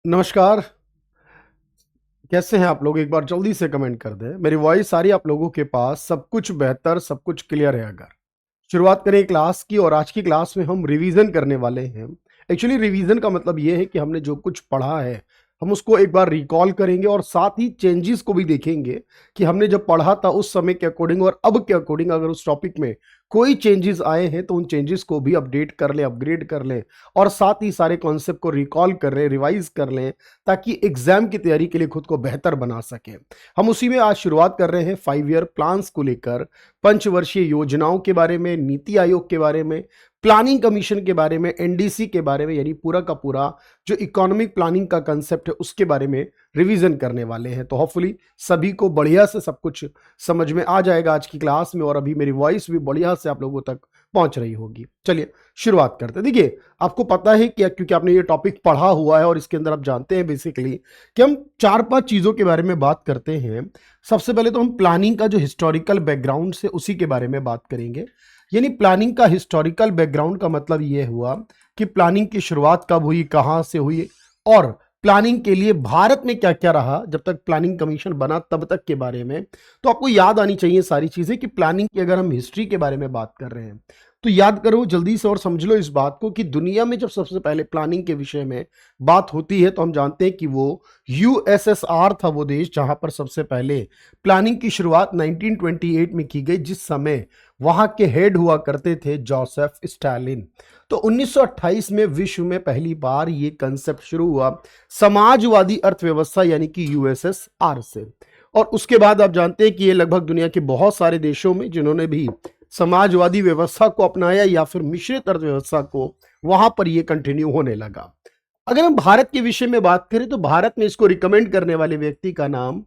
नमस्कार। कैसे हैं आप लोग? एक बार जल्दी से कमेंट कर दें। मेरी वॉइस आ रही है आप लोगों के पास? सब कुछ बेहतर, सब कुछ क्लियर है अगर। शुरुआत करें क्लास की और आज की क्लास में हम रिवीजन करने वाले हैं। एक्चुअली रिवीजन का मतलब ये है कि हमने जो कुछ पढ़ा है, हम उसको एक बार रिकॉल करेंगे और साथ ही चेंजेस को भी देखेंगे कि हमने जब पढ़ा था उस समय के अकॉर्डिंग और अब के अकॉर्डिंग अगर उस टॉपिक में कोई चेंजेस आए हैं तो उन चेंजेस को भी अपडेट कर लें, अपग्रेड कर लें और साथ ही सारे कॉन्सेप्ट को रिकॉल कर लें, रिवाइज कर लें ताकि एग्जाम की तैयारी के लिए खुद को बेहतर बना सकें। हम उसी में आज शुरुआत कर रहे हैं 5 ईयर प्लान्स को लेकर, पंचवर्षीय योजनाओं के बारे में, नीति आयोग के बारे में, प्लानिंग कमीशन के बारे में, एनडीसी के बारे में, यानी पूरा का पूरा जो इकोनॉमिक प्लानिंग का कंसेप्ट है उसके बारे में रिवीजन करने वाले हैं। तो होपफुली सभी को बढ़िया से सब कुछ समझ में आ जाएगा आज की क्लास में और अभी मेरी वॉइस भी बढ़िया से आप लोगों तक पहुंच रही होगी। चलिए शुरुआत करते हैं। देखिए, आपको पता है कि क्योंकि आपने ये टॉपिक पढ़ा हुआ है और इसके अंदर आप जानते हैं बेसिकली कि हम 4-5 चीजों के बारे में बात करते हैं। सबसे पहले तो हम प्लानिंग का जो हिस्टोरिकल बैकग्राउंड से उसी के बारे में बात करेंगे। यानी प्लानिंग का हिस्टोरिकल बैकग्राउंड का मतलब ये हुआ कि प्लानिंग की शुरुआत कब हुई, कहां से हुई और प्लानिंग के लिए भारत में क्या क्या रहा जब तक प्लानिंग कमीशन बना तब तक के बारे में। तो आपको याद आनी चाहिए सारी चीजें कि प्लानिंग की अगर हम हिस्ट्री के बारे में बात कर रहे हैं तो याद करो जल्दी से और समझ लो इस बात को कि दुनिया में जब सबसे पहले प्लानिंग के विषय में बात होती है तो हम जानते हैं कि वो यूएसएसआर था, वो देश जहां पर सबसे पहले प्लानिंग की शुरुआत 1928 में की गई, जिस समय वहां के हेड हुआ करते थे जोसेफ स्टालिन। तो 1928 में विश्व में पहली बार ये कंसेप्ट शुरू हुआ समाजवादी अर्थव्यवस्था यानी कि यूएसएसआर से। और उसके बाद आप जानते हैं कि ये लगभग दुनिया के बहुत सारे देशों में जिन्होंने भी समाजवादी व्यवस्था को अपनाया या फिर मिश्रित अर्थव्यवस्था को, वहां पर ये कंटिन्यू होने लगा। अगर हम भारत के विषय में बात करें तो भारत में इसको रिकमेंड करने वाले व्यक्ति का नाम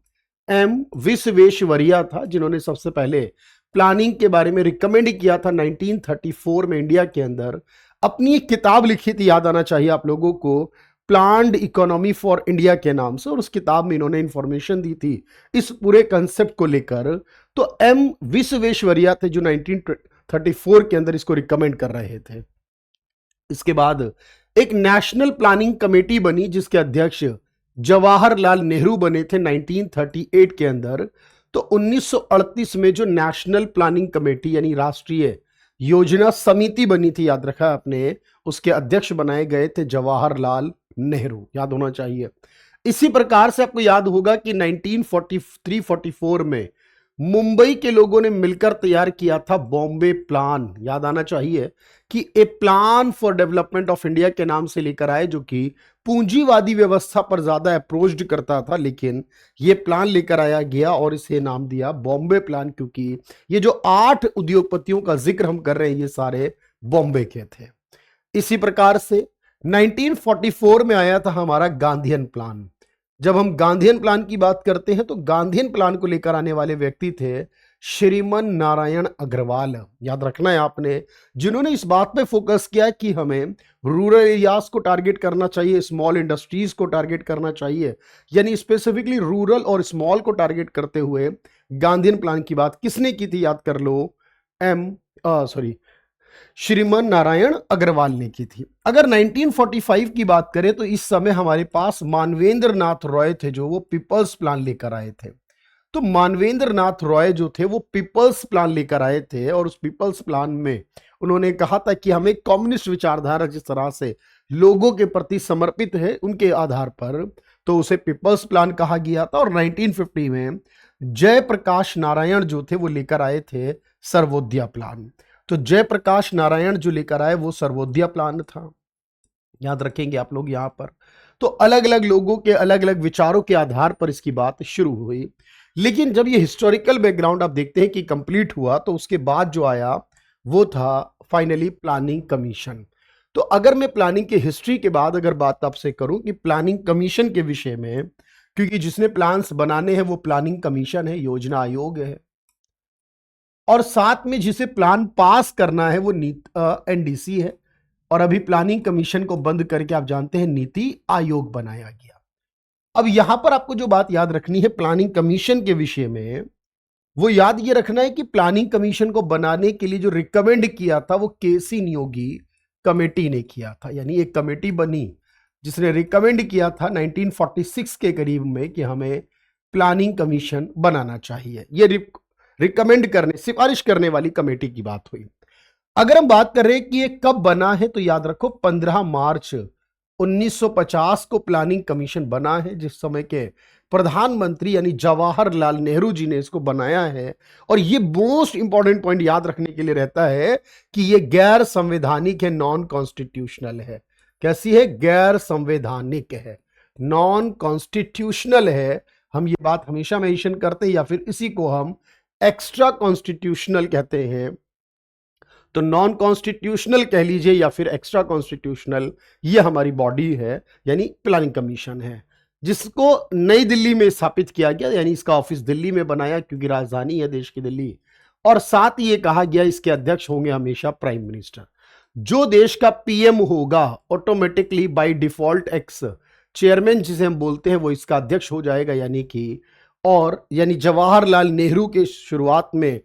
एम विश्वेश्वरैया था, जिन्होंने सबसे पहले प्लानिंग के बारे में रिकमेंड किया था 1934 में इंडिया के अंदर। अपनी एक किताब लिखी थी, याद आना चाहिए आप लोगों को, प्लान्ड इकोनॉमी फॉर इंडिया के नाम से, और उस किताब में इन्होंने इंफॉर्मेशन दी थी इस पूरे कंसेप्ट को लेकर। तो एम विश्वेश्वरैया थे जो 1934 के अंदर इसको रिकमेंड कर रहे थे। इसके बाद एक नेशनल प्लानिंग कमेटी बनी जिसके अध्यक्ष जवाहरलाल नेहरू बने थे 1938 के अंदर। तो 1938 में जो नेशनल प्लानिंग कमेटी यानी राष्ट्रीय योजना समिति बनी थी, याद रखा आपने, उसके अध्यक्ष बनाए गए थे जवाहरलाल नेहरू, याद होना चाहिए। इसी प्रकार से आपको याद होगा कि 1943-44 में मुंबई के लोगों ने मिलकर तैयार किया था बॉम्बे प्लान, याद आना चाहिए कि A plan for development of India के नाम से लेकर आए, जो कि पूंजीवादी व्यवस्था पर ज्यादा अप्रोच्ड करता था, लेकिन ये प्लान लेकर आया गया और इसे नाम दिया बॉम्बे प्लान, क्योंकि ये जो 8 उद्योगपतियों का जिक्र हम कर रहे हैं ये सारे बॉम्बे के थे। इसी प्रकार से 1944 में आया था हमारा गांधीयन प्लान। जब हम गांधीयन प्लान की बात करते हैं तो गांधीयन प्लान को लेकर आने वाले व्यक्ति थे श्रीमन नारायण अग्रवाल, याद रखना है आपने, जिन्होंने इस बात पे फोकस किया कि हमें रूरल एरियाज को टारगेट करना चाहिए, स्मॉल इंडस्ट्रीज को टारगेट करना चाहिए, यानी स्पेसिफिकली रूरल और स्मॉल को टारगेट करते हुए गांधीयन प्लान की बात किसने की थी? याद कर लो, श्रीमन नारायण अग्रवाल ने की थी। अगर 1945 की बात करें तो इस समय हमारे पास मानवेंद्र नाथ रॉय थे जो वो पीपल्स प्लान लेकर आए थे। तो मानवेंद्र नाथ रॉय जो थे वो पीपल्स प्लान लेकर आए थे और उस पीपल्स प्लान में उन्होंने कहा था कि हमें कम्युनिस्ट विचारधारा जिस तरह से लोगों के प्रति समर्पित है उनके आधार पर, तो उसे पीपल्स प्लान कहा गया था। और 1950 में जयप्रकाश नारायण जो थे वो लेकर आए थे सर्वोदया प्लान। तो जयप्रकाश नारायण जो लेकर आए वो सर्वोदया प्लान था, याद रखेंगे आप लोग यहां पर। तो अलग अलग लोगों के अलग अलग विचारों के आधार पर इसकी बात शुरू हुई, लेकिन जब ये हिस्टोरिकल बैकग्राउंड आप देखते हैं कि कंप्लीट हुआ तो उसके बाद जो आया वो था फाइनली प्लानिंग कमीशन। तो अगर मैं प्लानिंग की हिस्ट्री के बाद अगर बात आपसे करूं कि प्लानिंग कमीशन के विषय में, क्योंकि जिसने प्लान्स बनाने हैं वो प्लानिंग कमीशन है, योजना आयोग है, और साथ में जिसे प्लान पास करना है वो एनडीसी है, और अभी प्लानिंग कमीशन को बंद करके आप जानते हैं नीति आयोग बनाया गया। अब यहां पर आपको जो बात याद रखनी है प्लानिंग कमीशन के विषय में, वो याद ये रखना है कि प्लानिंग कमीशन को बनाने के लिए जो रिकमेंड किया था वो केसी नियोगी कमेटी ने किया था, यानी एक कमेटी बनी जिसने रिकमेंड किया था 1946 के करीब में कि हमें प्लानिंग कमीशन बनाना चाहिए। ये रिकमेंड करने, सिफारिश करने वाली कमेटी की बात हुई। अगर हम बात कर रहे हैं कि ये कब बना है, तो याद रखो 15 मार्च 1950 को प्लानिंग कमीशन बना है, जिस समय के प्रधानमंत्री यानी जवाहरलाल नेहरू जी ने इसको बनाया है। और ये मोस्ट इंपॉर्टेंट पॉइंट याद रखने के लिए रहता है कि ये गैर संवैधानिक है, नॉन कॉन्स्टिट्यूशनल है। कैसी है? गैर संवैधानिक है, नॉन कॉन्स्टिट्यूशनल है। हम ये बात हमेशा मेंशन करते हैं, या फिर इसी को हम एक्स्ट्रा कॉन्स्टिट्यूशनल कहते हैं। तो नॉन कॉन्स्टिट्यूशनल कह लीजिए या फिर एक्स्ट्रा कॉन्स्टिट्यूशनल, ये हमारी बॉडी है, यानी प्लानिंग कमीशन है, जिसको नई दिल्ली में स्थापित किया गया, यानी इसका ऑफिस दिल्ली में बनाया क्योंकि राजधानी है देश की दिल्ली। और साथ ही ये कहा गया इसके अध्यक्ष होंगे हमेशा प्राइम मिनिस्टर। जो देश का पीएम होगा automatically by default x chairman जिसे हम बोलते हैं वो इसका अध्यक्ष हो जाएगा, यानी जवाहरलाल नेहरू के शुरुआत में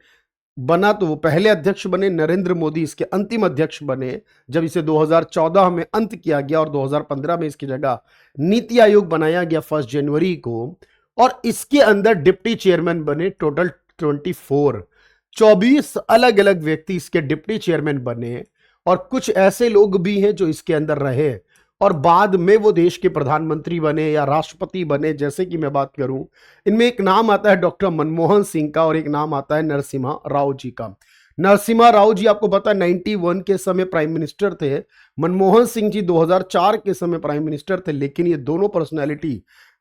बना तो वो पहले अध्यक्ष बने, नरेंद्र मोदी इसके अंतिम अध्यक्ष बने जब इसे 2014 में अंत किया गया, और 2015 में इसकी जगह नीति आयोग बनाया गया 1 जनवरी को। और इसके अंदर डिप्टी चेयरमैन बने टोटल 24 अलग अलग व्यक्ति इसके डिप्टी चेयरमैन बने, और कुछ ऐसे लोग भी हैं जो इसके अंदर रहे और बाद में वो देश के प्रधानमंत्री बने या राष्ट्रपति बने। जैसे कि मैं बात करूं, इनमें एक नाम आता है डॉक्टर मनमोहन सिंह का और एक नाम आता है नरसिम्हा राव जी का। नरसिम्हा राव जी आपको पता है 91 के समय प्राइम मिनिस्टर थे, मनमोहन सिंह जी 2004 के समय प्राइम मिनिस्टर थे। लेकिन ये दोनों पर्सनैलिटी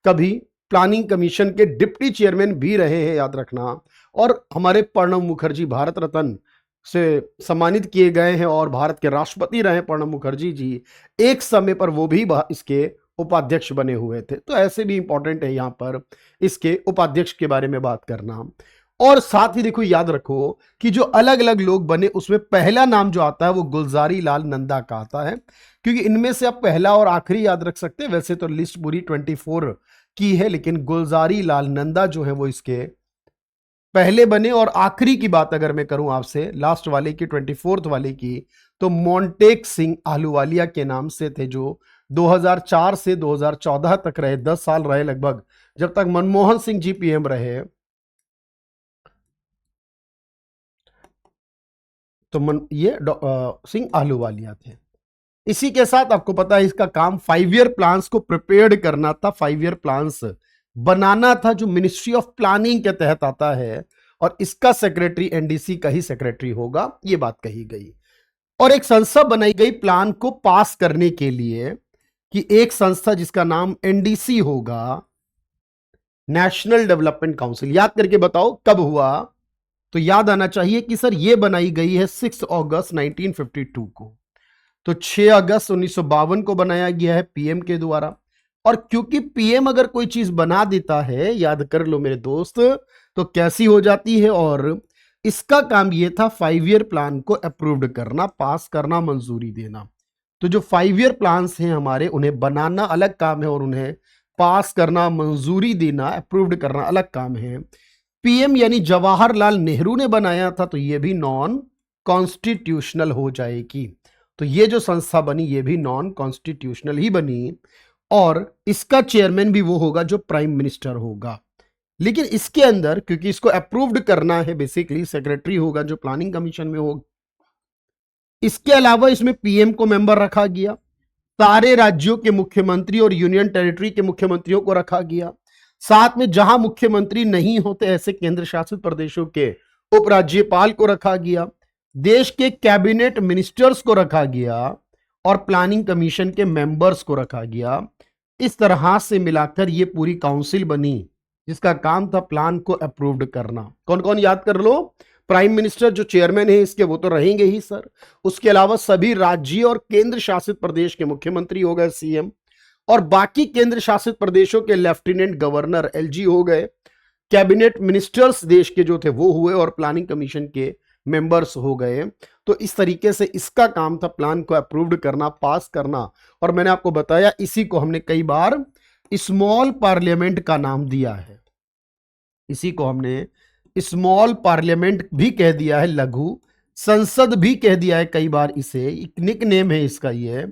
कभी प्लानिंग कमीशन के डिप्टी चेयरमैन भी रहे हैं, याद रखना। और हमारे प्रणब मुखर्जी भारत रत्न से सम्मानित किए गए हैं और भारत के राष्ट्रपति रहे प्रणब मुखर्जी जी, एक समय पर वो भी इसके उपाध्यक्ष बने हुए थे। तो ऐसे भी इंपॉर्टेंट है यहां पर इसके उपाध्यक्ष के बारे में बात करना। और साथ ही देखो, याद रखो कि जो अलग अलग लोग बने उसमें पहला नाम जो आता है वो गुलजारी लाल नंदा का आता है, क्योंकि इनमें से आप पहला और आखिरी याद रख सकते हैं। वैसे तो लिस्ट पूरी 24 की है, लेकिन गुलजारी लाल नंदा जो है वो इसके पहले बने। और आखिरी की बात अगर मैं करूं आपसे, लास्ट वाले की 24th वाले की, तो मोंटेक सिंह आहलूवालिया के नाम से थे, जो 2004 से 2014 तक रहे, 10 साल रहे लगभग, जब तक मनमोहन सिंह जी पीएम रहे। तो ये सिंह आहलूवालिया थे। इसी के साथ आपको पता है इसका काम 5 ईयर प्लान्स को प्रिपेयर करना था, 5 ईयर प्लान्स बनाना था, जो मिनिस्ट्री ऑफ प्लानिंग के तहत आता है, और इसका सेक्रेटरी एनडीसी का ही सेक्रेटरी होगा, ये बात कही गई। और एक संस्था बनाई गई प्लान को पास करने के लिए, कि एक संस्था जिसका नाम एनडीसी होगा, नेशनल डेवलपमेंट काउंसिल। याद करके बताओ कब हुआ, तो याद आना चाहिए कि सर ये बनाई गई है 6 अगस्त 1952 को। तो 6 अगस्त 1952 को बनाया गया है पीएम के द्वारा। और क्योंकि पीएम अगर कोई चीज बना देता है, याद कर लो मेरे दोस्त, तो कैसी हो जाती है। और इसका काम ये था 5 ईयर प्लान को अप्रूव्ड करना, पास करना, मंजूरी देना। तो जो 5 ईयर प्लान्स हैं हमारे, उन्हें बनाना अलग काम है और उन्हें पास करना, मंजूरी देना, अप्रूव्ड करना अलग काम है। पीएम यानी जवाहरलाल नेहरू ने बनाया था, तो ये भी नॉन कॉन्स्टिट्यूशनल हो जाएगी। तो ये जो संस्था बनी ये भी नॉन कॉन्स्टिट्यूशनल ही बनी, और इसका चेयरमैन भी वो होगा जो प्राइम मिनिस्टर होगा। लेकिन इसके अंदर क्योंकि इसको अप्रूव्ड करना है, बेसिकली सेक्रेटरी होगा जो प्लानिंग कमीशन में होगा। इसके अलावा इसमें पीएम को मेंबर रखा गया, सारे राज्यों के मुख्यमंत्री और यूनियन टेरिटरी के मुख्यमंत्रियों को रखा गया, साथ में जहां मुख्यमंत्री नहीं होते ऐसे केंद्र शासित प्रदेशों के उपराज्यपाल को रखा गया, देश के कैबिनेट मिनिस्टर्स को रखा गया, और प्लानिंग कमीशन के मेंबर्स को रखा गया। इस तरह से मिलाकर ये पूरी काउंसिल बनी, जिसका काम था प्लान को अप्रूव्ड करना। कौन कौन याद कर लो, प्राइम मिनिस्टर जो चेयरमैन है इसके, वो तो रहेंगे ही सर। उसके अलावा सभी राज्य और केंद्र शासित प्रदेश के मुख्यमंत्री हो गए, सीएम, और बाकी केंद्र शासित प्रदेशों के लेफ्टिनेंट गवर्नर एलजी हो गए, कैबिनेट मिनिस्टर्स देश के जो थे वो हुए, और प्लानिंग कमीशन के मेंबर्स हो गए। तो इस तरीके से इसका काम था प्लान को अप्रूव्ड करना, पास करना। और मैंने आपको बताया इसी को हमने कई बार स्मॉल पार्लियामेंट का नाम दिया है, इसी को हमने स्मॉल पार्लियामेंट भी कह दिया है, लघु संसद भी कह दिया है कई बार। इसे एक निक नेम है इसका, ये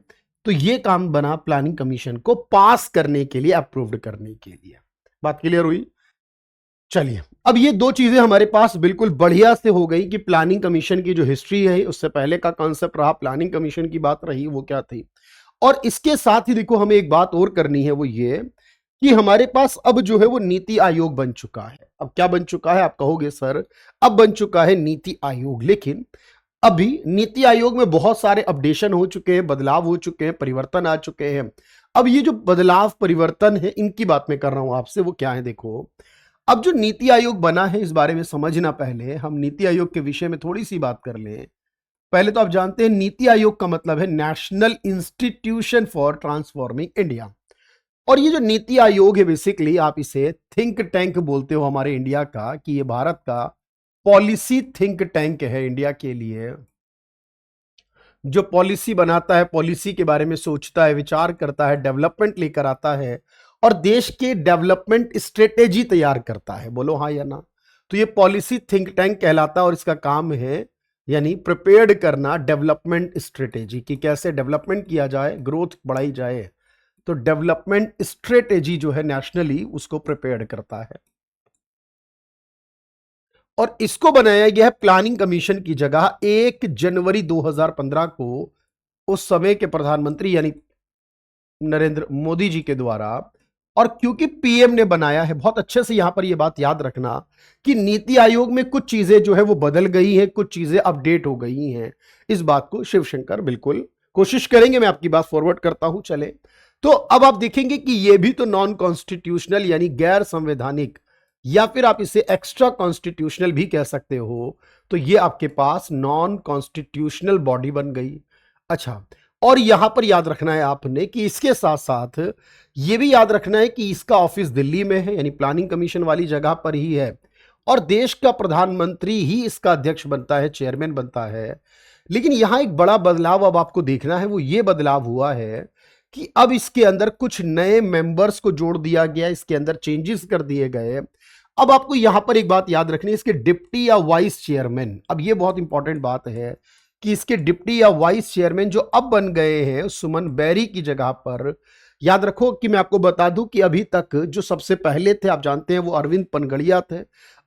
तो ये काम बना प्लानिंग कमीशन को पास करने के लिए, अप्रूव्ड करने के लिए। बात क्लियर हुई? चलिए, अब ये दो चीजें हमारे पास बिल्कुल बढ़िया से हो गई कि प्लानिंग कमीशन की जो हिस्ट्री है, उससे पहले का कॉन्सेप्ट रहा, प्लानिंग कमीशन की बात रही, वो क्या थी। और इसके साथ ही देखो हमें एक बात और करनी है, वो ये कि हमारे पास अब जो है वो नीति आयोग बन चुका है। अब क्या बन चुका है, आप कहोगे सर अब बन चुका है नीति आयोग, लेकिन अभी नीति आयोग में बहुत सारे अपडेशन हो चुके हैं, बदलाव हो चुके हैं, परिवर्तन आ चुके हैं। अब ये जो बदलाव परिवर्तन है, इनकी बात मैं कर रहा हूं आपसे, वो क्या है देखो। अब जो नीति आयोग बना है, इस बारे में समझना, पहले हम नीति आयोग के विषय में थोड़ी सी बात कर लें। पहले तो आप जानते हैं नीति आयोग का मतलब है national institution for transforming India. और ये जो नीति आयोग है, बेसिकली आप इसे थिंक टैंक बोलते हो हमारे इंडिया का, कि ये भारत का पॉलिसी थिंक टैंक है इंडिया के लिए, जो पॉलिसी बनाता है, पॉलिसी के बारे में सोचता है, विचार करता है, डेवलपमेंट लेकर आता है और देश के डेवलपमेंट स्ट्रेटेजी तैयार करता है। बोलो हाँ या ना। तो ये पॉलिसी थिंक टैंक कहलाता है और इसका काम है यानी प्रिपेयर्ड करना डेवलपमेंट स्ट्रेटेजी, कि कैसे डेवलपमेंट किया जाए, ग्रोथ बढ़ाई जाए। तो डेवलपमेंट स्ट्रेटेजी जो है नेशनली, उसको प्रिपेयर्ड करता है। और इसको बनाया गया है प्लानिंग कमीशन की जगह 1 जनवरी 2015 को उस समय के प्रधानमंत्री यानी नरेंद्र मोदी जी के द्वारा। और क्योंकि पीएम ने बनाया है, बहुत अच्छे से यहां पर यह बात याद रखना कि नीति आयोग में कुछ चीजें जो है वो बदल गई हैं, कुछ चीजें अपडेट हो गई हैं। इस बात को शिवशंकर बिल्कुल कोशिश करेंगे, मैं आपकी बात फॉरवर्ड करता हूं। चले, तो अब आप देखेंगे कि यह भी तो नॉन कॉन्स्टिट्यूशनल यानी गैर संवैधानिक, या फिर आप इसे एक्स्ट्रा कॉन्स्टिट्यूशनल भी कह सकते हो। तो ये आपके पास नॉन कॉन्स्टिट्यूशनल बॉडी बन गई। अच्छा, और यहां पर याद रखना है आपने कि इसके साथ साथ यह भी याद रखना है कि इसका ऑफिस दिल्ली में है, यानी प्लानिंग कमीशन वाली जगह पर ही है, और देश का प्रधानमंत्री ही इसका अध्यक्ष बनता है, चेयरमैन बनता है। लेकिन यहां एक बड़ा बदलाव अब आपको देखना है, वो ये बदलाव हुआ है कि अब इसके अंदर कुछ नए मेंबर्स को जोड़ दिया गया, इसके अंदर चेंजेस कर दिए गए। अब आपको यहां पर एक बात याद रखनी है, इसके डिप्टी या वाइस चेयरमैन, अब ये बहुत इंपॉर्टेंट बात है कि इसके डिप्टी या वाइस चेयरमैन जो अब बन गए हैं सुमन बैरी की जगह पर। याद रखो कि मैं आपको बता दूं कि अभी तक जो सबसे पहले थे, आप जानते हैं, वो अरविंद पनगड़िया थे।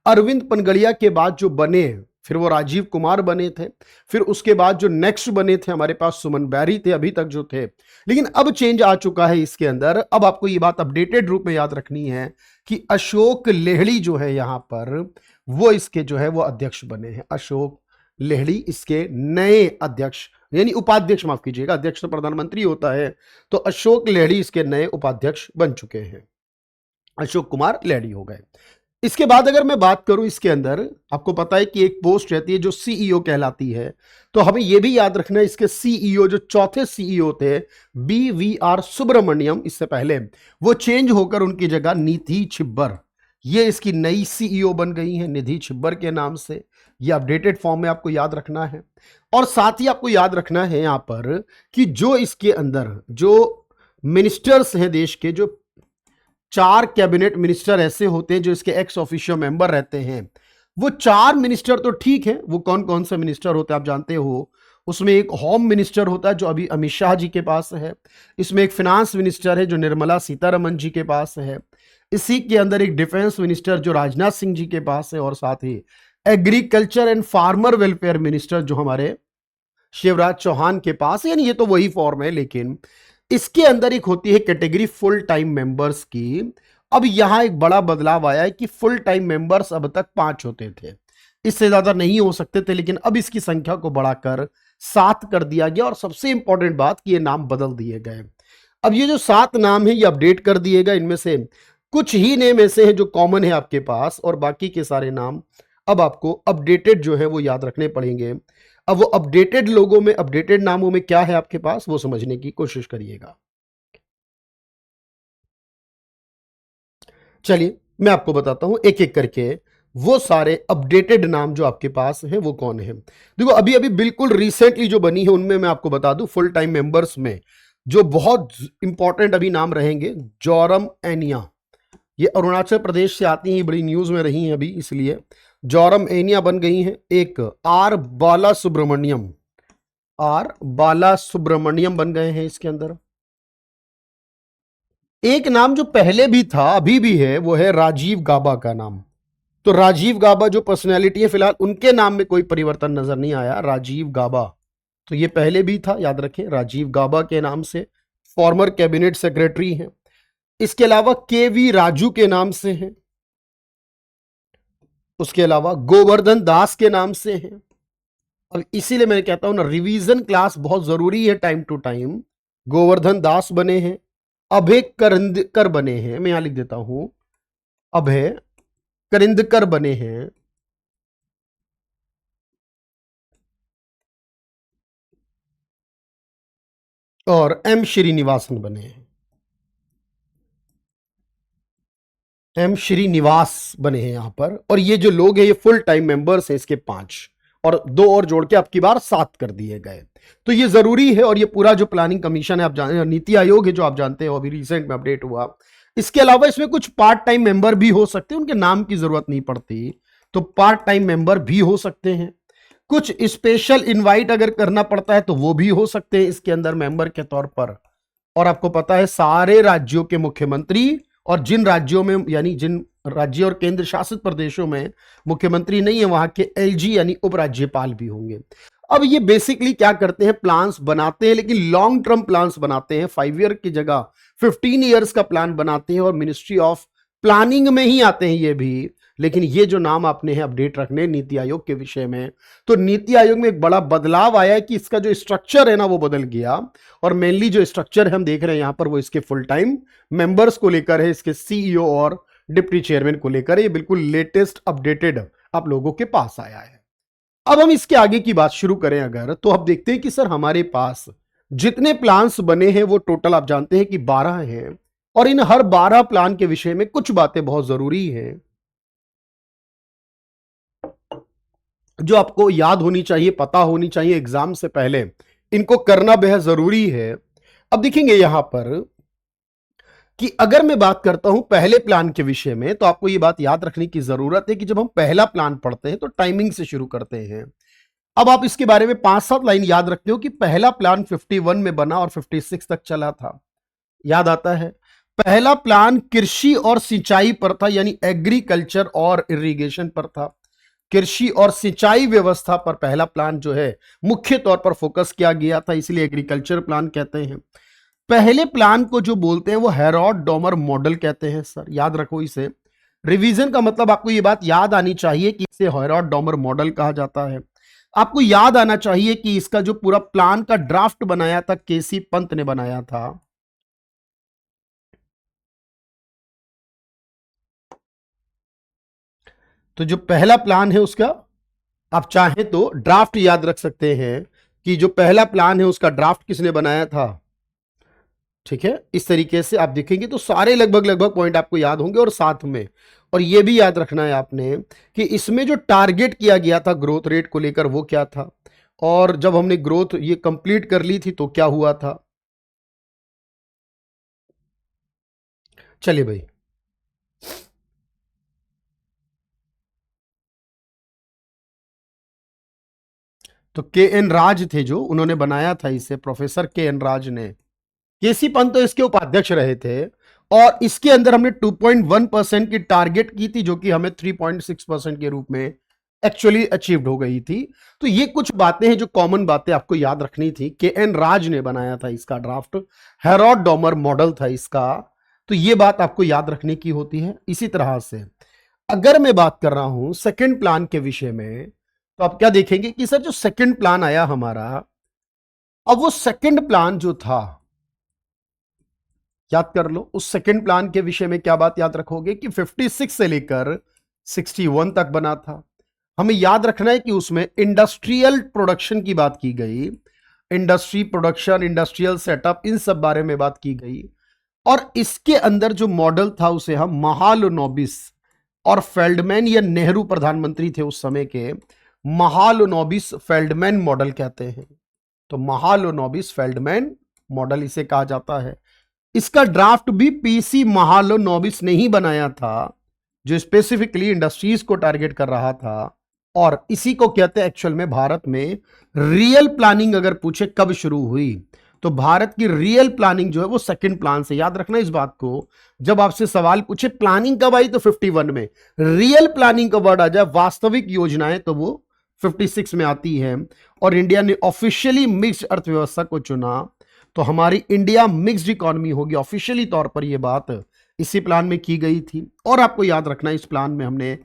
अरविंद पनगड़िया के बाद जो बने, फिर वो राजीव कुमार बने थे, फिर उसके बाद जो नेक्स्ट बने थे हमारे पास सुमन बैरी थे अभी तक जो थे। लेकिन अब चेंज आ चुका है इसके अंदर। अब आपको ये बात अपडेटेड रूप में याद रखनी है कि अशोक लेहड़ी जो है यहां पर, वो इसके जो है वो अध्यक्ष बने हैं। अशोक लेहड़ी इसके नए अध्यक्ष, यानी उपाध्यक्ष, माफ कीजिएगा, अध्यक्ष तो प्रधानमंत्री होता है, तो अशोक लेहड़ी इसके नए उपाध्यक्ष बन चुके हैं। अशोक कुमार लेहड़ी हो गए। इसके बाद अगर मैं बात करूं, इसके अंदर आपको पता है कि एक पोस्ट रहती है जो सीईओ कहलाती है। तो हमें यह भी याद रखना है, इसके सीईओ जो चौथे सीईओ थे BVR सुब्रमण्यम, इससे पहले वो चेंज होकर उनकी जगह निधि छिब्बर, ये इसकी नई सीईओ बन गई है निधि छिब्बर के नाम से। ये अपडेटेड फॉर्म में आपको याद रखना है। और साथ ही आपको याद रखना है यहां पर कि जो इसके अंदर जो मिनिस्टर्स हैं देश के, जो 4 कैबिनेट मिनिस्टर ऐसे होते हैं जो इसके एक्स ऑफिशियो मेंबर रहते हैं। वो 4 मिनिस्टर तो ठीक है, वो कौन कौन से मिनिस्टर होते हैं आप जानते हो। उसमें एक होम मिनिस्टर होता है जो अभी अमित शाह जी के पास है। इसमें एक फिनांस मिनिस्टर है जो निर्मला सीतारमन जी के पास है। इसी के अंदर एक डिफेंस मिनिस्टर जो राजनाथ सिंह जी के पास है, और साथ ही agriculture and farmer welfare minister जो हमारे शिवराज चौहान के पास है। यानी ये तो वही फॉर्म है, लेकिन इसके अंदर एक होती है कैटेगरी फुल टाइम मेंबर्स की। अब यहां एक बड़ा बदलाव आया है कि फुल टाइम मेंबर्स अब तक 5 होते थे, इससे ज्यादा नहीं हो सकते थे, लेकिन अब इसकी संख्या को बढ़ाकर 7 कर दिया गया। और सबसे इंपॉर्टेंट बात कि ये नाम बदल दिए गए। अब ये जो 7 नाम है ये अपडेट कर दिए गए। इनमें से कुछ ही नेम ऐसे हैं जो कॉमन है आपके पास, और बाकी के सारे नाम अब आपको अपडेटेड जो है वो याद रखने पड़ेंगे। अब वो अपडेटेड लोगों में, अपडेटेड नामों में क्या है आपके पास, वो समझने की कोशिश करिएगा। चलिए मैं आपको बताता हूं एक एक करके वो सारे अपडेटेड नाम जो आपके पास हैं वो कौन है। देखो अभी अभी बिल्कुल रिसेंटली जो बनी है उनमें मैं आपको बता दूं, फुल टाइम मेंबर्स में जो बहुत इंपॉर्टेंट अभी नाम रहेंगे, जोरम एनिया, ये अरुणाचल प्रदेश से आती हैं, बड़ी न्यूज में रही हैं अभी, इसलिए जोरम एनिया बन गई हैं। एक आर बाला सुब्रमण्यम, आर बाला सुब्रमण्यम बन गए हैं इसके अंदर। एक नाम जो पहले भी था अभी भी है वो है राजीव गाबा का नाम। तो राजीव गाबा जो पर्सनैलिटी है फिलहाल उनके नाम में कोई परिवर्तन नजर नहीं आया। राजीव गाबा तो ये पहले भी था, याद रखें, राजीव गाबा के नाम से फॉर्मर कैबिनेट सेक्रेटरी हैं। इसके अलावा केवी राजू के नाम से हैं। उसके अलावा गोवर्धन दास के नाम से हैं। अब इसीलिए मैं कहता हूं ना, रिवीजन क्लास बहुत जरूरी है टाइम टू टाइम। गोवर्धन दास बने हैं, अभय करिंदकर बने हैं, मैं यहां लिख देता हूं, अभय करिंदकर बने हैं। और एम श्रीनिवासन बने हैं, एम श्रीनिवास बने हैं यहां पर। और ये जो लोग हैं ये फुल टाइम मेंबर्स हैं इसके 5, और 2 और जोड़ के अब की बार 7 कर दिए गए। तो ये जरूरी है। और ये पूरा जो प्लानिंग कमीशन है आप जानते हैं, नीति आयोग है जो आप जानते हो, अभी रिसेंट में अपडेट हुआ। इसके अलावा इसमें कुछ पार्ट टाइम मेंबर भी हो सकते हैं, उनके नाम की जरूरत नहीं पड़ती, तो पार्ट टाइम मेंबर भी हो सकते हैं। कुछ स्पेशल इनवाइट अगर करना पड़ता है तो वो भी हो सकते हैं इसके अंदर मेंबर के तौर पर। और आपको पता है सारे राज्यों के मुख्यमंत्री, और जिन राज्यों में यानी जिन राज्य और केंद्र शासित प्रदेशों में मुख्यमंत्री नहीं है वहां के एलजी यानी उपराज्यपाल भी होंगे। अब ये बेसिकली क्या करते हैं, प्लान्स बनाते हैं, लेकिन लॉन्ग टर्म प्लान्स बनाते हैं। 5 ईयर की जगह 15 ईयर्स का प्लान बनाते हैं, और मिनिस्ट्री ऑफ प्लानिंग में ही आते हैं ये भी। लेकिन ये जो नाम आपने है अपडेट रखने नीति आयोग के विषय में, तो नीति आयोग में एक बड़ा बदलाव आया है कि इसका जो स्ट्रक्चर है ना वो बदल गया। और मेनली जो स्ट्रक्चर हम देख रहे हैं यहां पर वो इसके फुल टाइम मेंबर्स को लेकर है, इसके सीईओ और डिप्टी चेयरमैन को लेकर। ये बिल्कुल लेटेस्ट अपडेटेड आप लोगों के पास आया है। अब हम इसके आगे की बात शुरू करें अगर, तो अब देखते हैं कि सर हमारे पास जितने प्लान्स बने हैं वो टोटल आप जानते हैं कि 12 हैं। और इन हर 12 प्लान के विषय में कुछ बातें बहुत जरूरी हैं जो आपको याद होनी चाहिए, पता होनी चाहिए एग्जाम से पहले, इनको करना बेहद जरूरी है। अब देखेंगे यहां पर कि अगर मैं बात करता हूं पहले प्लान के विषय में, तो आपको यह बात याद रखने की जरूरत है कि जब हम पहला प्लान पढ़ते हैं तो टाइमिंग से शुरू करते हैं। अब आप इसके बारे में 5-7 लाइन याद रखते हो कि पहला प्लान 51 में बना और 56 तक चला था, याद आता है। पहला प्लान कृषि और सिंचाई पर था, यानी एग्रीकल्चर और इरिगेशन पर था। कृषि और सिंचाई व्यवस्था पर पहला प्लान जो है मुख्य तौर पर फोकस किया गया था, इसलिए एग्रीकल्चर प्लान कहते हैं। पहले प्लान को जो बोलते हैं वो हेरोड डॉमर मॉडल कहते हैं सर, याद रखो इसे। रिवीजन का मतलब आपको ये बात याद आनी चाहिए कि इसे हेरोड डॉमर मॉडल कहा जाता है। आपको याद आना चाहिए कि इसका जो पूरा प्लान का ड्राफ्ट बनाया था केसी पंत ने बनाया था। तो जो पहला प्लान है उसका आप चाहें तो ड्राफ्ट याद रख सकते हैं कि जो पहला प्लान है उसका ड्राफ्ट किसने बनाया था। ठीक है, इस तरीके से आप देखेंगे तो सारे लगभग लगभग पॉइंट आपको याद होंगे। और साथ में और ये भी याद रखना है आपने कि इसमें जो टारगेट किया गया था ग्रोथ रेट को लेकर वो क्या था, और जब हमने ग्रोथ ये कंप्लीट कर ली थी तो क्या हुआ था। चलिए भाई, तो के एन राज थे जो उन्होंने बनाया था इसे, प्रोफेसर के एन राज ने। केसी पंत तो इसके उपाध्यक्ष रहे थे। और इसके अंदर हमने 2.1% की टारगेट की थी, जो कि हमें 3.6% के रूप में एक्चुअली अचीव्ड हो गई थी। तो ये कुछ बातें हैं जो कॉमन बातें आपको याद रखनी थी। के एन राज ने बनाया था इसका ड्राफ्ट, हेरोड डॉमर मॉडल था इसका। तो ये बात आपको याद रखने की होती है। इसी तरह से अगर मैं बात कर रहा हूं सेकंड प्लान के विषय में, तो आप क्या देखेंगे कि सर जो सेकंड प्लान आया हमारा, अब वो सेकंड प्लान जो था, याद कर लो उस सेकंड प्लान के विषय में क्या बात याद रखोगे कि 56 से लेकर 61 तक बना था। हमें याद रखना है कि उसमें इंडस्ट्रियल प्रोडक्शन की बात की गई, इंडस्ट्री प्रोडक्शन, इंडस्ट्रियल सेटअप, इन सब बारे में बात की गई। और इसके अंदर जो मॉडल था उसे हम महालनोबिस और फेल्डमैन, या नेहरू प्रधानमंत्री थे उस समय के, महालनोबिस फेल्डमैन मॉडल कहते हैं। तो महालनोबिस फेल्डमैन मॉडल इसे कहा जाता है। इसका ड्राफ्ट भी पीसी महालनोबिस ने ही बनाया था, जो स्पेसिफिकली इंडस्ट्रीज को टारगेट कर रहा था। और इसी को कहते हैं एक्चुअल में भारत में रियल प्लानिंग। अगर पूछे कब शुरू हुई, तो भारत की रियल प्लानिंग जो है वो सेकंड प्लान से। याद रखना इस बात को, जब आपसे सवाल पूछे प्लानिंग कब आई तो 51 में, रियल प्लानिंग का वर्ड आ जाए वास्तविक योजनाएं तो वो 56 में आती है। और इंडिया ने ऑफिशियली मिक्स्ड अर्थव्यवस्था को चुना, तो हमारी इंडिया मिक्स्ड इकोनॉमी होगी ऑफिशियली तौर पर। यह बात इसी प्लान में की गई थी। और आपको याद रखना इस प्लान में हमने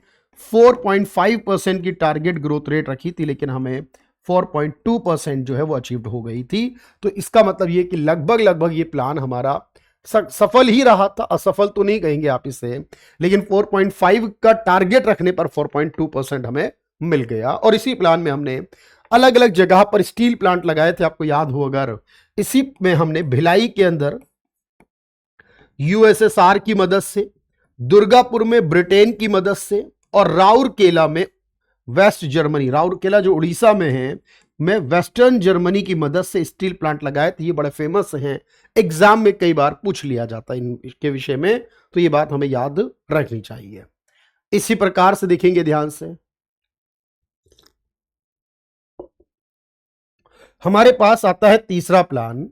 4.5% की टारगेट ग्रोथ रेट रखी थी, लेकिन हमें 4.2% जो है वो अचीव्ड हो गई थी। तो इसका मतलब ये कि लगभग लगभग ये प्लान हमारा सफल ही रहा था, असफल तो नहीं कहेंगे आप इसे, लेकिन 4.5 का टारगेट रखने पर 4.2% हमें मिल गया। और इसी प्लान में हमने अलग अलग जगह पर स्टील प्लांट लगाए थे, आपको याद हो अगर। इसी में हमने भिलाई के अंदर यूएसएसआर की मदद से, दुर्गापुर में ब्रिटेन की मदद से, और राउरकेला में वेस्ट जर्मनी, राउरकेला जो उड़ीसा में है, में वेस्टर्न जर्मनी की मदद से स्टील प्लांट लगाए थे। ये बड़े फेमस हैं, एग्जाम में कई बार पूछ लिया जाता है इनके विषय में, तो ये बात हमें याद रखनी चाहिए। इसी प्रकार से देखेंगे ध्यान से, हमारे पास आता है तीसरा प्लान।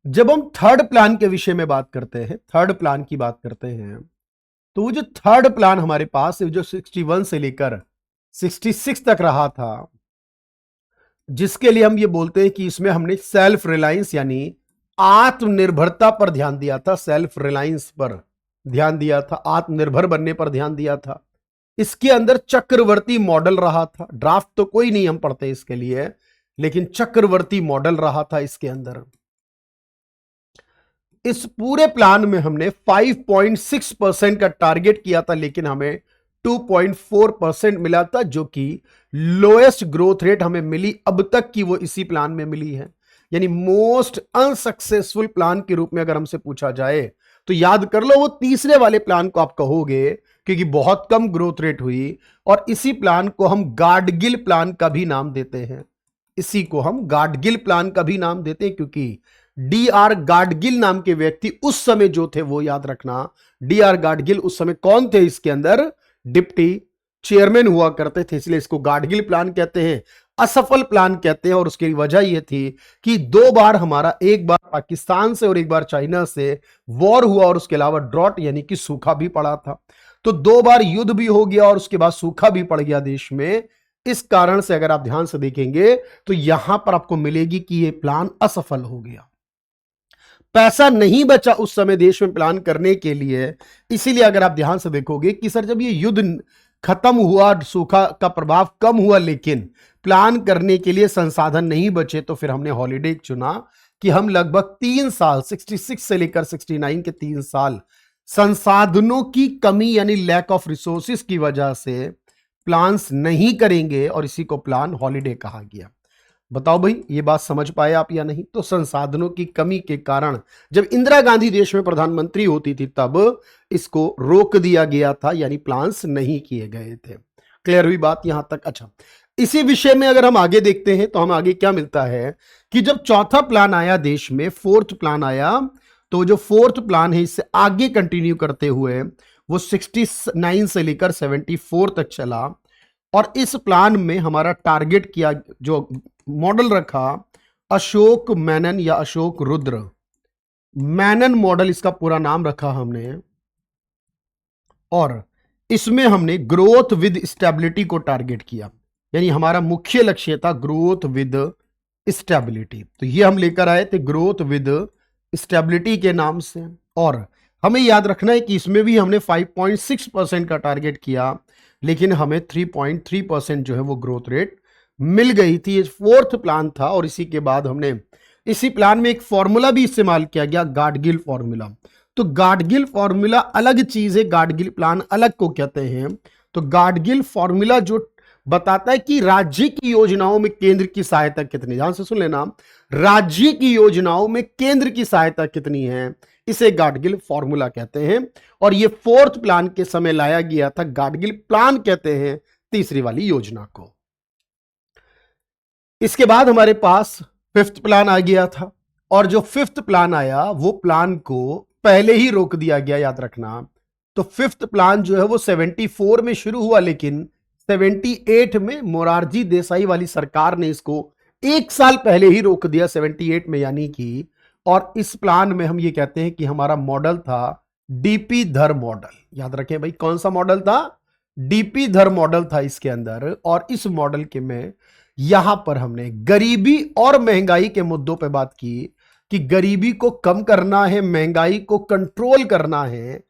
जब हम थर्ड प्लान के विषय में बात करते हैं, थर्ड प्लान की बात करते हैं, तो वो जो थर्ड प्लान हमारे पास जो 61 से लेकर 66 तक रहा था, जिसके लिए हम ये बोलते हैं कि इसमें हमने सेल्फ रिलायंस यानी आत्मनिर्भरता पर ध्यान दिया था, सेल्फ रिलायंस पर ध्यान दिया था, आत्मनिर्भर बनने पर ध्यान दिया था। इसके अंदर चक्रवर्ती मॉडल रहा था। ड्राफ्ट तो कोई नहीं हम पढ़ते इसके लिए, लेकिन चक्रवर्ती मॉडल रहा था इसके अंदर। इस पूरे प्लान में हमने 5.6% का टारगेट किया था, लेकिन हमें 2.4% मिला था, जो कि लोएस्ट ग्रोथ रेट हमें मिली अब तक की, वो इसी प्लान में मिली है। यानी मोस्ट अनसक्सेसफुल प्लान के रूप में अगर हमसे पूछा जाए तो याद कर लो वो तीसरे वाले प्लान को आप कहोगे, क्योंकि बहुत कम ग्रोथ रेट हुई। और इसी प्लान को हम गाडगिल प्लान का भी नाम देते हैं, इसी को हम गाडगिल प्लान का भी नाम देते हैं, क्योंकि डी.आर. गाडगिल नाम के व्यक्ति उस समय जो थे, वो याद रखना, डी.आर. गाडगिल उस समय कौन थे, इसके अंदर डिप्टी चेयरमैन हुआ करते थे, इसलिए इसको गाडगिल प्लान कहते हैं। असफल प्लान कहते हैं, और उसकी वजह यह थी कि 2 बार हमारा, एक बार पाकिस्तान से और एक बार चाइना से वॉर हुआ, और उसके अलावा ड्रॉट यानी कि सूखा भी पड़ा था। तो 2 बार युद्ध भी हो गया और उसके बाद सूखा भी पड़ गया देश में। इस कारण से अगर आप ध्यान से देखेंगे तो यहां पर आपको मिलेगी कि यह प्लान असफल हो गया। पैसा नहीं बचा उस समय देश में प्लान करने के लिए। इसीलिए अगर आप ध्यान से देखोगे कि सर जब ये युद्ध खत्म हुआ, सूखा का प्रभाव कम हुआ, लेकिन प्लान करने के लिए संसाधन नहीं बचे, तो फिर हमने हॉलीडे चुना कि हम लगभग 3 साल 66 से लेकर 69 के 3 साल संसाधनों की कमी यानी लैक ऑफ रिसोर्सेस की वजह से प्लान्स नहीं करेंगे, और इसी को प्लान हॉलीडे कहा गया। बताओ भाई ये बात समझ पाए आप या नहीं। तो संसाधनों की कमी के कारण जब इंदिरा गांधी देश में प्रधानमंत्री होती थी तब इसको रोक दिया गया था, यानी प्लान्स नहीं किए गए थे। क्लियर हुई बात यहां तक। अच्छा, इसी विषय में अगर हम आगे देखते हैं तो हम आगे क्या मिलता है कि जब चौथा प्लान आया देश में, फोर्थ प्लान आया, तो जो फोर्थ प्लान है इससे आगे कंटिन्यू करते हुए वो 69 से लेकर 74 तक चला। और इस प्लान में हमारा टारगेट किया, जो मॉडल रखा, अशोक मेनन या अशोक रुद्र मेनन मॉडल, इसका पूरा नाम रखा हमने। और इसमें हमने ग्रोथ विद स्टेबिलिटी को टारगेट किया, यानी हमारा मुख्य लक्ष्य था ग्रोथ विद स्टेबिलिटी। तो ये हम लेकर आए थे ग्रोथ विद स्टेबिलिटी के नाम से। और हमें याद रखना है कि इसमें भी हमने 5.6% का टारगेट किया, लेकिन हमें 3.3% जो है वो ग्रोथ रेट मिल गई थी। ये फोर्थ प्लान था। और इसी के बाद हमने इसी प्लान में एक फॉर्मूला भी इस्तेमाल किया गया, गाडगिल फॉर्मूला। तो गाडगिल फॉर्मूला अलग चीज है, गाडगिल प्लान अलग को कहते हैं। तो गाडगिल फॉर्मूला जो बताता है कि राज्य की योजनाओं में केंद्र की सहायता कितनी, ध्यान से सुन लेना, राज्य की योजनाओं में केंद्र की सहायता कितनी है, इसे गाडगिल फॉर्मूला कहते हैं। और यह फोर्थ प्लान के समय लाया गया था, गाडगिल प्लान कहते हैं तीसरी वाली योजना को। इसके बाद हमारे पास फिफ्थ प्लान आ गया था, और जो फिफ्थ प्लान आया वो प्लान को पहले ही रोक दिया गया, याद रखना। तो फिफ्थ प्लान जो है वो 74 में शुरू हुआ, लेकिन 78 में मोरारजी देसाई वाली सरकार ने इसको 1 साल पहले ही रोक दिया 78 में, यानी कि, और इस प्लान में हम ये कहते हैं कि हमारा मॉडल था डीपी धर मॉडल। याद रखें भाई, कौन सा मॉडल था? डीपी धर मॉडल था इसके अंदर। और इस मॉडल के में यहां पर हमने गरीबी और महंगाई के मुद्दों पे बात की कि गरीबी को कम करना है, महंगाई को कंट्रोल करना है,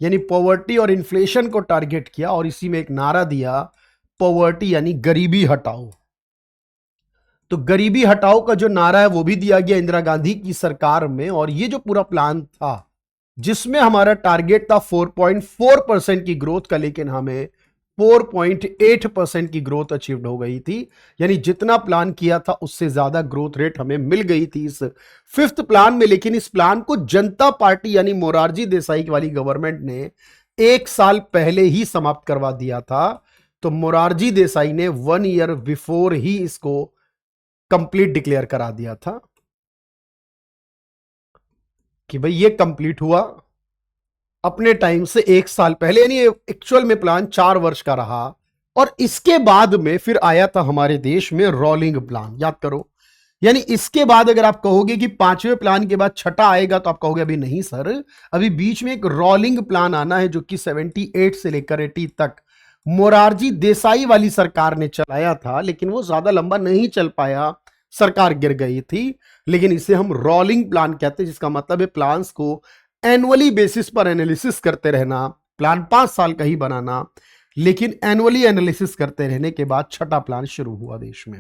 यानी पॉवर्टी और इन्फ्लेशन को टारगेट किया। और इसी में एक नारा दिया, पॉवर्टी यानी गरीबी हटाओ। तो गरीबी हटाओ का जो नारा है वो भी दिया गया इंदिरा गांधी की सरकार में। और ये जो पूरा प्लान था जिसमें हमारा टारगेट था 4.4% की ग्रोथ का, लेकिन हमें 4.8% की ग्रोथ अचीव्ड हो गई थी। यानी जितना प्लान किया था उससे ज्यादा ग्रोथ रेट हमें मिल गई थी इस 5th प्लान में। लेकिन इस प्लान को जनता पार्टी यानी मोरारजी देसाई वाली गवर्नमेंट ने 1 साल पहले ही समाप्त करवा दिया था। तो मोरारजी देसाई ने 1 ईयर बिफोर ही इसको कंप्लीट डिक्लेयर करा दिया था कि भाई ये कंप्लीट हुआ अपने टाइम से 1 साल पहले। यानी एक्चुअल में प्लान 4 वर्ष का रहा। और इसके बाद में फिर आया था हमारे देश में रोलिंग प्लान। याद करो, यानी इसके बाद अगर आप कहोगे कि 5वें प्लान के बाद छठा आएगा तो आप कहोगे अभी नहीं सर, अभी बीच में एक रोलिंग प्लान आना है जो कि 78 से लेकर 80 तक मोरारजी देसाई वाली सरकार ने चलाया था। लेकिन वो ज्यादा लंबा नहीं चल पाया, सरकार गिर गई थी। लेकिन इसे हम रोलिंग प्लान कहते हैं, जिसका मतलब है प्लान्स को एनुअली बेसिस पर एनालिसिस करते रहना। प्लान 5 साल का ही बनाना, लेकिन एनुअली एनालिसिस करते रहने के बाद छठा प्लान शुरू हुआ देश में।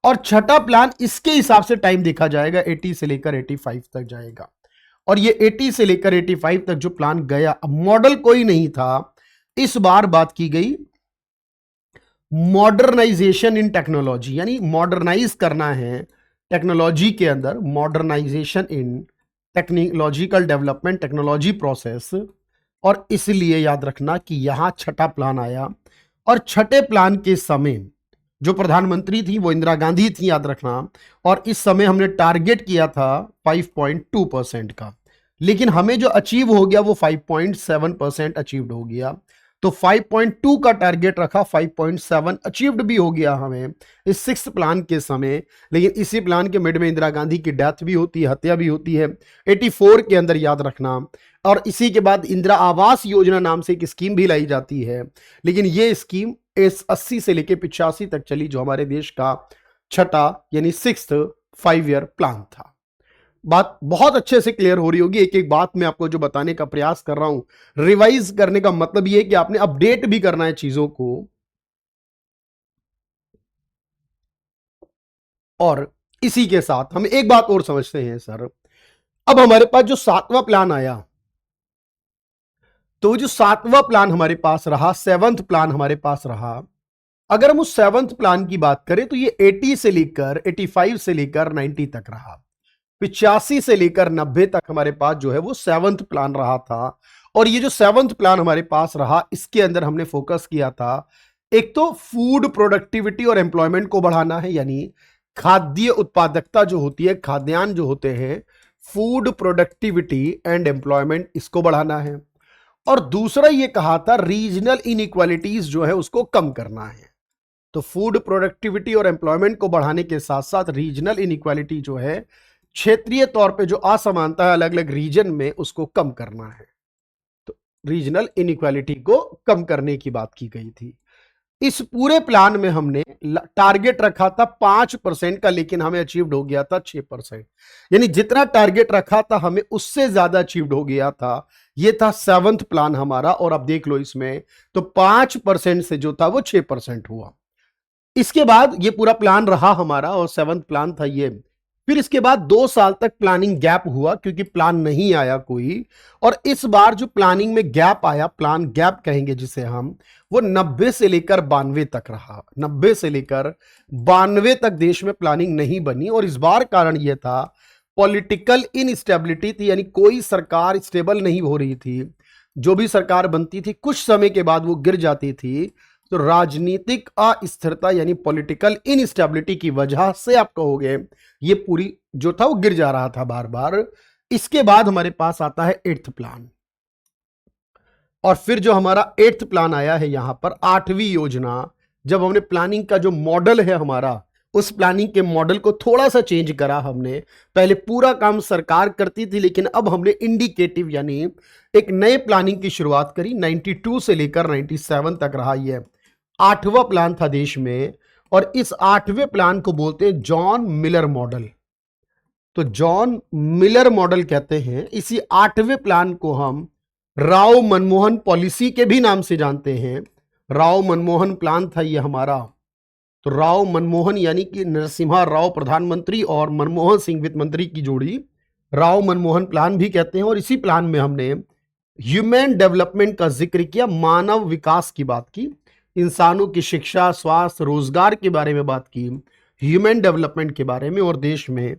और छठा प्लान इसके हिसाब से टाइम देखा जाएगा 80 से लेकर 85 तक जाएगा। और ये 80 से लेकर 85 तक जो प्लान गया, अब मॉडल कोई नहीं था। इस बार बात की गई मॉडर्नाइजेशन इन टेक्नोलॉजी, यानी मॉडर्नाइज करना है टेक्नोलॉजी के अंदर, modernisation in technological development, technology process. और इसलिए याद रखना कि यहां छठा प्लान आया। और छठे प्लान के समय जो प्रधानमंत्री थी वो इंदिरा गांधी थी, याद रखना। और इस समय हमने टारगेट किया था 5.2% का, लेकिन हमें जो अचीव हो गया वो 5.7% अचीव्ड हो गया। तो 5.2 का टारगेट रखा, 5.7 अचीव्ड भी हो गया हमें इस 6th प्लान के समय। लेकिन इसी प्लान के मिड में इंदिरा गांधी की डेथ भी होती है, हत्या भी होती है 84 के अंदर, याद रखना। और इसी के बाद इंदिरा आवास योजना नाम से एक स्कीम भी लाई जाती है। लेकिन ये स्कीम इस 80 से लेकर 85 तक चली, जो हमारे देश का छठा यानी 6th 5 ईयर प्लान था। बात बहुत अच्छे से क्लियर हो रही होगी। एक एक बात मैं आपको जो बताने का प्रयास कर रहा हूं, रिवाइज करने का मतलब यह है कि आपने अपडेट भी करना है चीजों को। और इसी के साथ हम एक बात और समझते हैं सर, अब हमारे पास जो 7वां प्लान आया, तो जो 7वां प्लान हमारे पास रहा, 7th प्लान हमारे पास रहा। अगर हम उस 7th प्लान की बात करें तो ये 80 से लेकर 85 से लेकर 90 तक रहा। 85 से लेकर 90 तक हमारे पास जो है वो 7th प्लान रहा था। और ये जो 7th प्लान हमारे पास रहा, इसके अंदर हमने फोकस किया था, एक तो फूड प्रोडक्टिविटी और एम्प्लॉयमेंट को बढ़ाना है, यानी खाद्य उत्पादकता जो होती है, खाद्यान्न जो होते हैं, फूड प्रोडक्टिविटी एंड एम्प्लॉयमेंट, इसको बढ़ाना है। और दूसरा ये कहा था रीजनल इनइक्वालिटीज जो है उसको कम करना है। तो फूड प्रोडक्टिविटी और एम्प्लॉयमेंट को बढ़ाने के साथ साथ रीजनल इनइक्वालिटी जो है, क्षेत्रीय तौर पे जो असमानता है अलग अलग रीजन में, उसको कम करना है। तो रीजनल इनइक्वालिटी को कम करने की बात की गई थी। इस पूरे प्लान में हमने टारगेट रखा था 5% का, लेकिन हमें अचीव्ड हो गया था 6%। यानी जितना टारगेट रखा था हमें उससे ज्यादा अचीव्ड हो गया था। ये था 7th प्लान हमारा। और अब देख लो इसमें, तो 5% से जो था वो 6% हुआ। इसके बाद ये पूरा प्लान रहा हमारा, और 7th प्लान था ये। फिर इसके बाद 2 साल तक प्लानिंग गैप हुआ, क्योंकि प्लान नहीं आया कोई। और इस बार जो प्लानिंग में गैप आया, प्लान गैप कहेंगे जिसे हम, वो 90 से लेकर 92 तक रहा। 90 से लेकर 92 तक देश में प्लानिंग नहीं बनी। और इस बार कारण यह था पॉलिटिकल इनस्टेबिलिटी थी, यानी कोई सरकार स्टेबल नहीं हो रही थी। जो भी सरकार बनती थी कुछ समय के बाद वो गिर जाती थी। तो राजनीतिक अस्थिरता यानी पॉलिटिकल इनस्टेबिलिटी की वजह से आप कहोगे ये पूरी जो था वो गिर जा रहा था बार बार। इसके बाद हमारे पास आता है 8th प्लान। और फिर जो हमारा 8th प्लान आया है यहां पर 8वीं योजना, जब हमने प्लानिंग का जो मॉडल है हमारा, उस प्लानिंग के मॉडल को थोड़ा सा चेंज करा हमने। पहले पूरा काम सरकार करती थी, लेकिन अब हमने इंडिकेटिव यानी एक नए प्लानिंग की शुरुआत करी। 92 से लेकर 97 तक रहा। यह 8वां प्लान था देश में, और इस 8वें प्लान को बोलते हैं जॉन मिलर मॉडल। तो जॉन मिलर मॉडल कहते हैं। इसी 8वें प्लान को हम राव मनमोहन पॉलिसी के भी नाम से जानते हैं। राव मनमोहन प्लान था ये हमारा। तो राव मनमोहन यानी कि नरसिम्हा राव प्रधानमंत्री और मनमोहन सिंह वित्त मंत्री की जोड़ी राव मनमोहन प्लान भी कहते हैं। और इसी प्लान में हमने ह्यूमन डेवलपमेंट का जिक्र किया, मानव विकास की बात की, इंसानों की शिक्षा, स्वास्थ्य, रोजगार के बारे में बात की, ह्यूमन डेवलपमेंट के बारे में। और देश में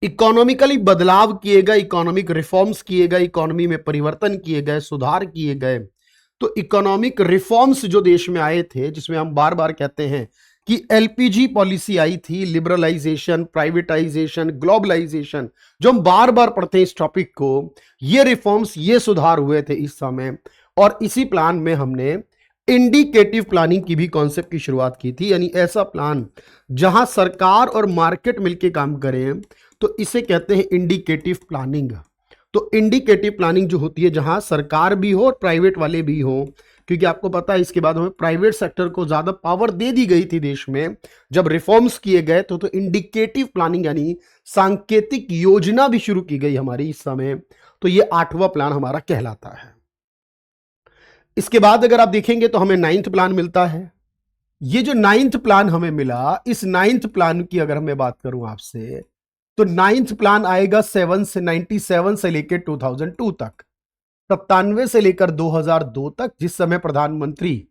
इकोनॉमिकली बदलाव किए गए, इकोनॉमिक रिफॉर्म्स किए गए, इकोनॉमी में परिवर्तन किए गए, सुधार किए गए। तो इकोनॉमिक रिफॉर्म्स जो देश में आए थे, जिसमें हम बार बार कहते हैं कि एलपीजी पॉलिसी आई थी, लिबरलाइजेशन, प्राइवेटाइजेशन, ग्लोबलाइजेशन, जो हम बार बार पढ़ते हैं इस टॉपिक को, ये रिफॉर्म्स, ये सुधार हुए थे इस समय। और इसी प्लान में हमने इंडिकेटिव प्लानिंग की भी कॉन्सेप्ट की शुरुआत की थी, यानी ऐसा प्लान जहां सरकार और मार्केट मिलकर काम करें, तो इसे कहते हैं इंडिकेटिव प्लानिंग। तो इंडिकेटिव प्लानिंग जो होती है जहां सरकार भी हो और प्राइवेट वाले भी हो, क्योंकि आपको पता है इसके बाद हमें प्राइवेट सेक्टर को ज्यादा पावर दे दी गई थी देश में जब रिफॉर्म्स किए गए। तो इंडिकेटिव प्लानिंग यानी सांकेतिक योजना भी शुरू की गई हमारी इस समय। तो ये 8वां प्लान हमारा कहलाता है। इसके बाद अगर आप देखेंगे तो हमें 9th प्लान मिलता है। ये जो 9th प्लान हमें मिला, इस 9th प्लान की अगर मैं बात करूं आपसे, तो 9th प्लान आएगा 97 से लेकर 2002 तक, 97 से लेकर 2002 तक, जिस समय प्रधानमंत्री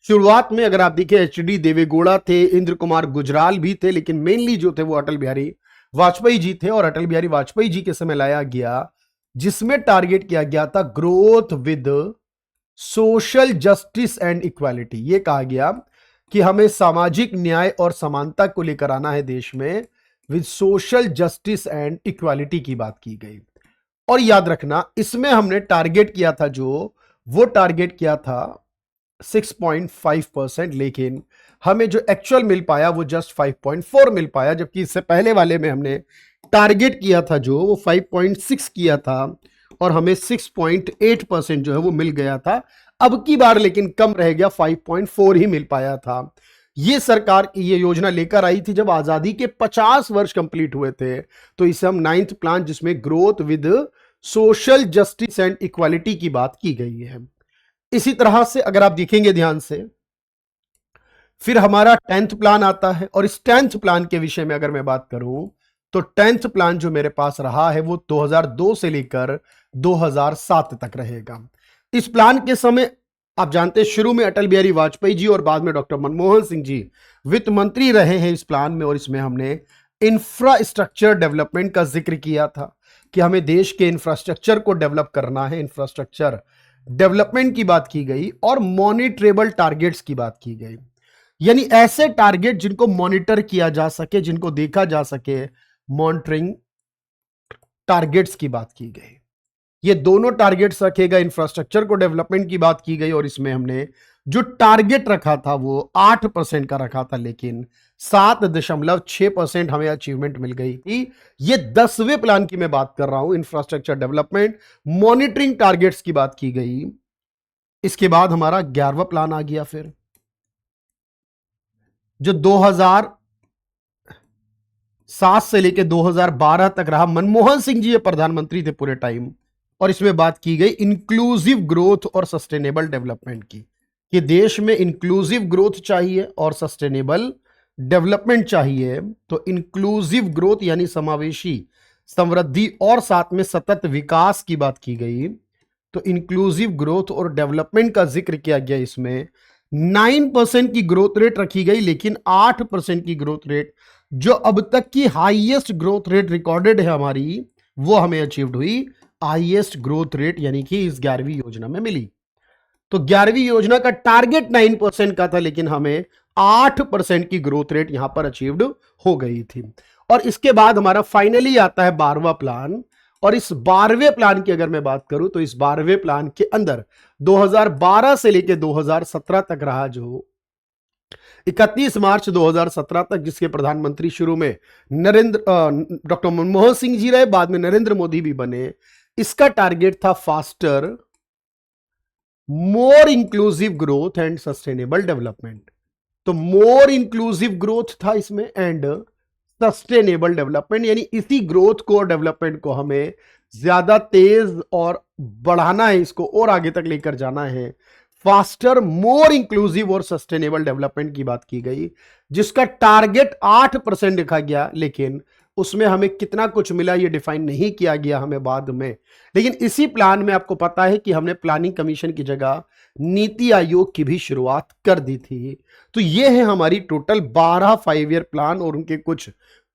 शुरुआत में अगर आप देखें एचडी देवेगौड़ा थे, इंद्र कुमार गुजराल भी थे, लेकिन मेनली जो थे वो अटल बिहारी वाजपेयी जी थे। और अटल बिहारी वाजपेयी जी के समय लाया गया जिसमें टारगेट किया गया था growth with social justice and equality. ये कहा गया कि हमें सामाजिक न्याय और समानता को लेकर आना है देश में, with social justice and equality की बात की गई। और याद रखना इसमें हमने टारगेट किया था, जो वो टारगेट किया था 6.5%, लेकिन हमें जो एक्चुअल मिल पाया वो जस्ट 5.4 मिल पाया, जबकि इससे पहले वाले में हमने टारगेट किया था जो वो 5.6 किया था और हमें 6.8% जो है वो मिल गया था। अब की बार लेकिन कम रह गया, 5.4 ही मिल पाया था। ये सरकार की ये योजना लेकर आई थी जब आजादी के 50 वर्ष कंप्लीट हुए थे। तो इसे हम 9th प्लान, जिसमें growth with social justice and equality की बात की गई है। इसी तरह से अगर आप देखेंगे ध्यान से, फिर हमारा 10th प्लान आता है। और इस 10th प्लान के विषय में अगर मैं बात करूं तो 10th प्लान जो मेरे पास रहा है वो 2002 से लेकर 2007 तक रहेगा। इस प्लान के समय आप जानते हैं शुरू में अटल बिहारी वाजपेयी जी और बाद में डॉक्टर मनमोहन सिंह जी वित्त मंत्री रहे हैं इस प्लान में। और इसमें हमने इंफ्रास्ट्रक्चर डेवलपमेंट का जिक्र किया था कि हमें देश के इंफ्रास्ट्रक्चर को डेवलप करना है। इंफ्रास्ट्रक्चर डेवलपमेंट की बात की गई और मॉनिटरेबल टारगेट्स की बात की गई, यानी ऐसे टारगेट जिनको मॉनिटर किया जा सके, जिनको देखा जा सके, मॉनिटरिंग टारगेट्स की बात की गई। ये दोनों टारगेट्स रखेगा, इंफ्रास्ट्रक्चर को डेवलपमेंट की बात की गई। और इसमें हमने जो टारगेट रखा था वो 8% का रखा था, लेकिन 7.6% हमें अचीवमेंट मिल गई थी। ये 10वें प्लान की मैं बात कर रहा हूं, इंफ्रास्ट्रक्चर डेवलपमेंट मॉनिटरिंग टारगेट्स की बात की गई। इसके बाद हमारा 11वां प्लान आ गया, फिर जो 2007 से लेकर 2012 तक रहा। मनमोहन सिंह जी ये प्रधानमंत्री थे पूरे टाइम। और इसमें बात की गई इंक्लूसिव ग्रोथ और सस्टेनेबल डेवलपमेंट की, कि देश में इंक्लूसिव ग्रोथ चाहिए और सस्टेनेबल डेवलपमेंट चाहिए। तो इंक्लूसिव ग्रोथ यानी समावेशी समृद्धि और साथ में सतत विकास की बात की गई। तो इंक्लूसिव ग्रोथ और डेवलपमेंट का जिक्र किया गया। इसमें 9% की ग्रोथ रेट रखी गई, लेकिन 8% की ग्रोथ रेट जो अब तक की हाईएस्ट ग्रोथ रेट रिकॉर्डेड है हमारी, वो हमें अचीव्ड हुई। हाईएस्ट ग्रोथ रेट यानी कि इस 11वीं योजना में मिली। तो 11वीं योजना का टारगेट 9% का था, लेकिन हमें 8% की ग्रोथ रेट यहां पर अचीव्ड हो गई थी। और इसके बाद हमारा फाइनली आता है 12वां प्लान। और इस 12वें प्लान की अगर मैं बात करूं तो इस 12वें प्लान के अंदर 2012 से लेकर 2017 तक रहा, जो 31 मार्च 2017 तक, जिसके प्रधानमंत्री शुरू में डॉक्टर मनमोहन सिंह जी रहे, बाद में नरेंद्र मोदी भी बने। इसका टारगेट था faster, more inclusive growth and sustainable development. तो मोर इंक्लूसिव ग्रोथ था इसमें एंड सस्टेनेबल डेवलपमेंट, यानी इसी ग्रोथ को और डेवलपमेंट को हमें ज्यादा तेज और बढ़ाना है, इसको और आगे तक लेकर जाना है। फास्टर, मोर इंक्लूसिव और सस्टेनेबल डेवलपमेंट की बात की गई, जिसका टारगेट 8% लिखा गया, लेकिन उसमें हमें कितना कुछ मिला ये डिफाइन नहीं किया गया हमें बाद में। लेकिन इसी प्लान में आपको पता है कि हमने प्लानिंग कमीशन की जगह नीति आयोग की भी शुरुआत कर दी थी। तो ये है हमारी टोटल 12 5 ईयर प्लान और उनके कुछ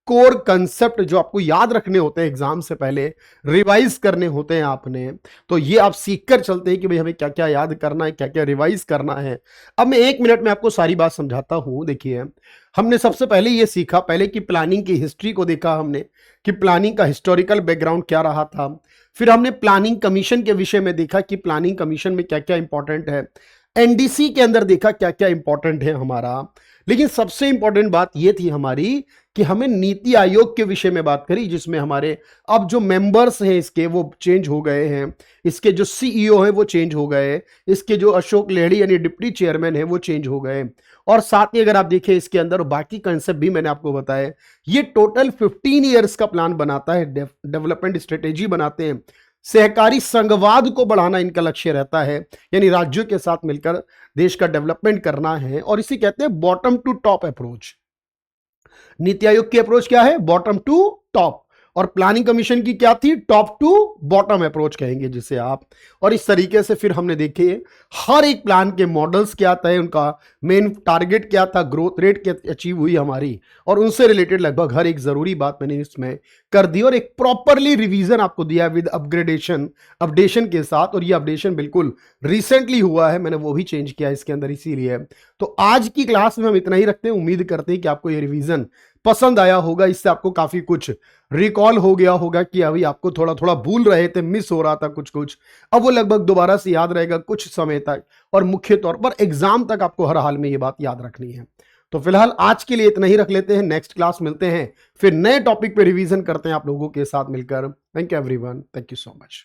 कोर कंसेप्ट जो आपको याद रखने होते हैं, एग्जाम से पहले रिवाइज करने होते हैं आपने। तो ये आप सीख कर चलते हैं कि भाई हमें क्या क्या याद करना है, क्या क्या रिवाइज करना है। अब मैं 1 मिनट में आपको सारी बात समझाता हूं। देखिए, हमने सबसे पहले ये सीखा, पहले की प्लानिंग की हिस्ट्री को देखा हमने कि प्लानिंग का हिस्टोरिकल बैकग्राउंड क्या रहा था। फिर हमने प्लानिंग कमीशन के विषय में देखा कि प्लानिंग कमीशन में क्या क्या इंपॉर्टेंट है। एनडीसी के अंदर देखा क्या क्या इंपॉर्टेंट है हमारा। लेकिन सबसे इंपॉर्टेंट बात यह थी हमारी कि हमें नीति आयोग के विषय में बात करी, जिसमें हमारे अब जो मेंबर्स हैं इसके वो चेंज हो गए हैं, इसके जो सीईओ हैं वो चेंज हो गए, इसके जो अशोक लेहड़ी यानी डिप्टी चेयरमैन है वो चेंज हो गए। और साथ ही अगर आप देखें इसके अंदर बाकी कंसेप्ट भी मैंने आपको बताया। ये टोटल 15 ईयर्स का प्लान बनाता है, डेवलपमेंट स्ट्रेटेजी बनाते हैं। सहकारी संघवाद को बढ़ाना इनका लक्ष्य रहता है, यानी राज्यों के साथ मिलकर देश का डेवलपमेंट करना है। और इसे कहते हैं bottom to top approach. NITI Aayog की अप्रोच क्या है? Bottom to top. और प्लानिंग कमीशन की क्या थी? टॉप टू बॉटम अप्रोच कहेंगे जिसे आप। और इस तरीके से फिर हमने देखे हर एक प्लान के मॉडल्स क्या था, उनका मेन टारगेट क्या था, ग्रोथ रेट क्या अचीव हुई हमारी, और उनसे रिलेटेड लगभग हर एक जरूरी बात मैंने इसमें कर दी और एक प्रॉपरली रिवीजन आपको दिया विद अपडेशन के साथ। और ये अपडेशन बिल्कुल रिसेंटली हुआ है, मैंने वो भी चेंज किया इसके अंदर, इसीलिए। तो आज की क्लास में हम इतना ही रखते हैं। उम्मीद करते हैं कि आपको ये रिवीजन पसंद आया होगा, इससे आपको काफी कुछ रिकॉल हो गया होगा कि अभी आपको थोड़ा थोड़ा भूल रहे थे, मिस हो रहा था कुछ कुछ, अब वो लगभग दोबारा से याद रहेगा कुछ समय तक, और मुख्य तौर पर एग्जाम तक आपको हर हाल में ये बात याद रखनी है। तो फिलहाल आज के लिए इतना ही रख लेते हैं। नेक्स्ट क्लास मिलते हैं, फिर नए टॉपिक पे रिवीजन करते हैं आप लोगों के साथ मिलकर। Thank you everyone, thank you so much.